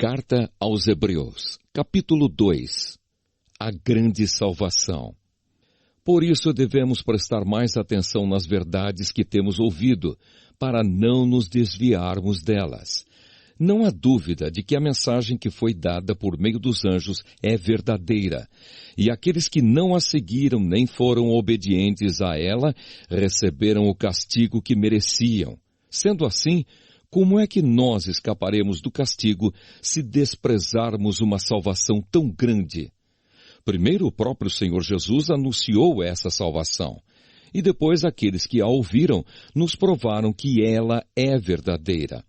Carta aos Hebreus, capítulo 2. A grande salvação. Por isso devemos prestar mais atenção nas verdades que temos ouvido, para não nos desviarmos delas. Não há dúvida de que a mensagem que foi dada por meio dos anjos é verdadeira, e aqueles que não a seguiram nem foram obedientes a ela receberam o castigo que mereciam. Sendo assim, como é que nós escaparemos do castigo se desprezarmos uma salvação tão grande? Primeiro, o próprio Senhor Jesus anunciou essa salvação, e depois aqueles que a ouviram nos provaram que ela é verdadeira.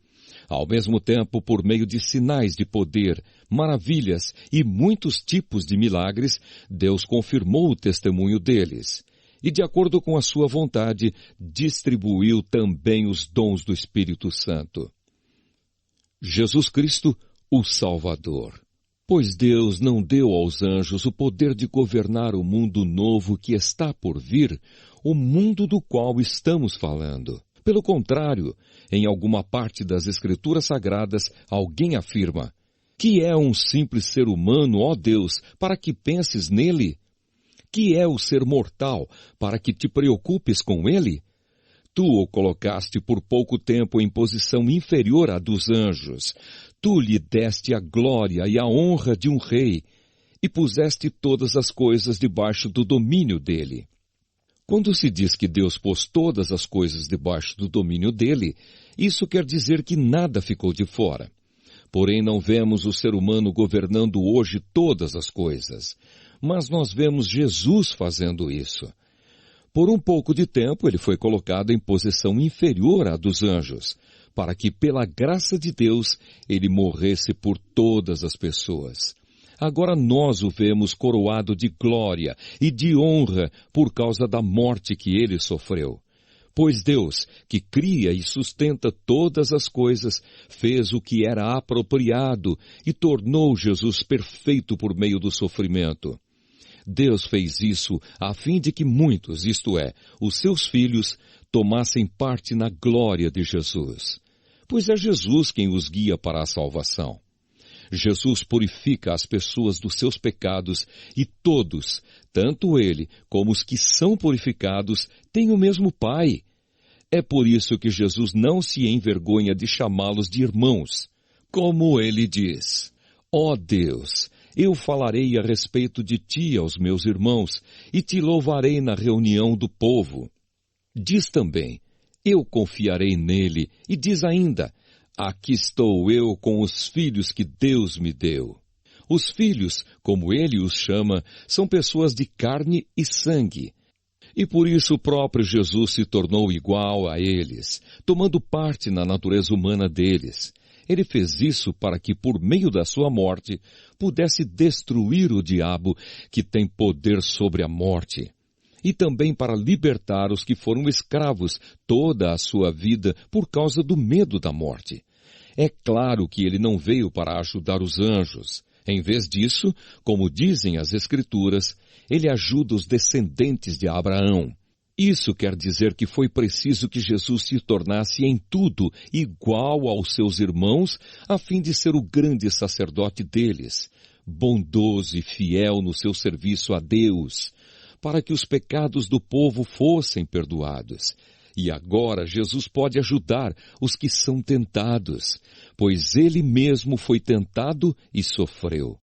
Ao mesmo tempo, por meio de sinais de poder, maravilhas e muitos tipos de milagres, Deus confirmou o testemunho deles. E, de acordo com a sua vontade, distribuiu também os dons do Espírito Santo. Jesus Cristo, o Salvador. Pois Deus não deu aos anjos o poder de governar o mundo novo que está por vir, o mundo do qual estamos falando. Pelo contrário, em alguma parte das Escrituras Sagradas, alguém afirma: que é um simples ser humano, ó Deus, para que penses nele? Que é o ser mortal, para que te preocupes com ele? Tu o colocaste por pouco tempo em posição inferior à dos anjos. Tu lhe deste a glória e a honra de um rei, e puseste todas as coisas debaixo do domínio dele. Quando se diz que Deus pôs todas as coisas debaixo do domínio dele, isso quer dizer que nada ficou de fora. Porém, não vemos o ser humano governando hoje todas as coisas, mas nós vemos Jesus fazendo isso. Por um pouco de tempo, ele foi colocado em posição inferior à dos anjos, para que, pela graça de Deus, ele morresse por todas as pessoas. Agora nós o vemos coroado de glória e de honra por causa da morte que ele sofreu. Pois Deus, que cria e sustenta todas as coisas, fez o que era apropriado e tornou Jesus perfeito por meio do sofrimento. Deus fez isso a fim de que muitos, isto é, os seus filhos, tomassem parte na glória de Jesus. Pois é Jesus quem os guia para a salvação. Jesus purifica as pessoas dos seus pecados e todos, tanto ele como os que são purificados, têm o mesmo Pai. É por isso que Jesus não se envergonha de chamá-los de irmãos. Como ele diz: ó Deus, eu falarei a respeito de ti aos meus irmãos e te louvarei na reunião do povo. Diz também: eu confiarei nele, e diz ainda: aqui estou eu com os filhos que Deus me deu. Os filhos, como ele os chama, são pessoas de carne e sangue. E por isso o próprio Jesus se tornou igual a eles, tomando parte na natureza humana deles. Ele fez isso para que, por meio da sua morte, pudesse destruir o diabo, que tem poder sobre a morte. E também para libertar os que foram escravos toda a sua vida por causa do medo da morte. É claro que ele não veio para ajudar os anjos. Em vez disso, como dizem as Escrituras, ele ajuda os descendentes de Abraão. Isso quer dizer que foi preciso que Jesus se tornasse em tudo igual aos seus irmãos, a fim de ser o grande sacerdote deles, bondoso e fiel no seu serviço a Deus, para que os pecados do povo fossem perdoados. E agora Jesus pode ajudar os que são tentados, pois ele mesmo foi tentado e sofreu.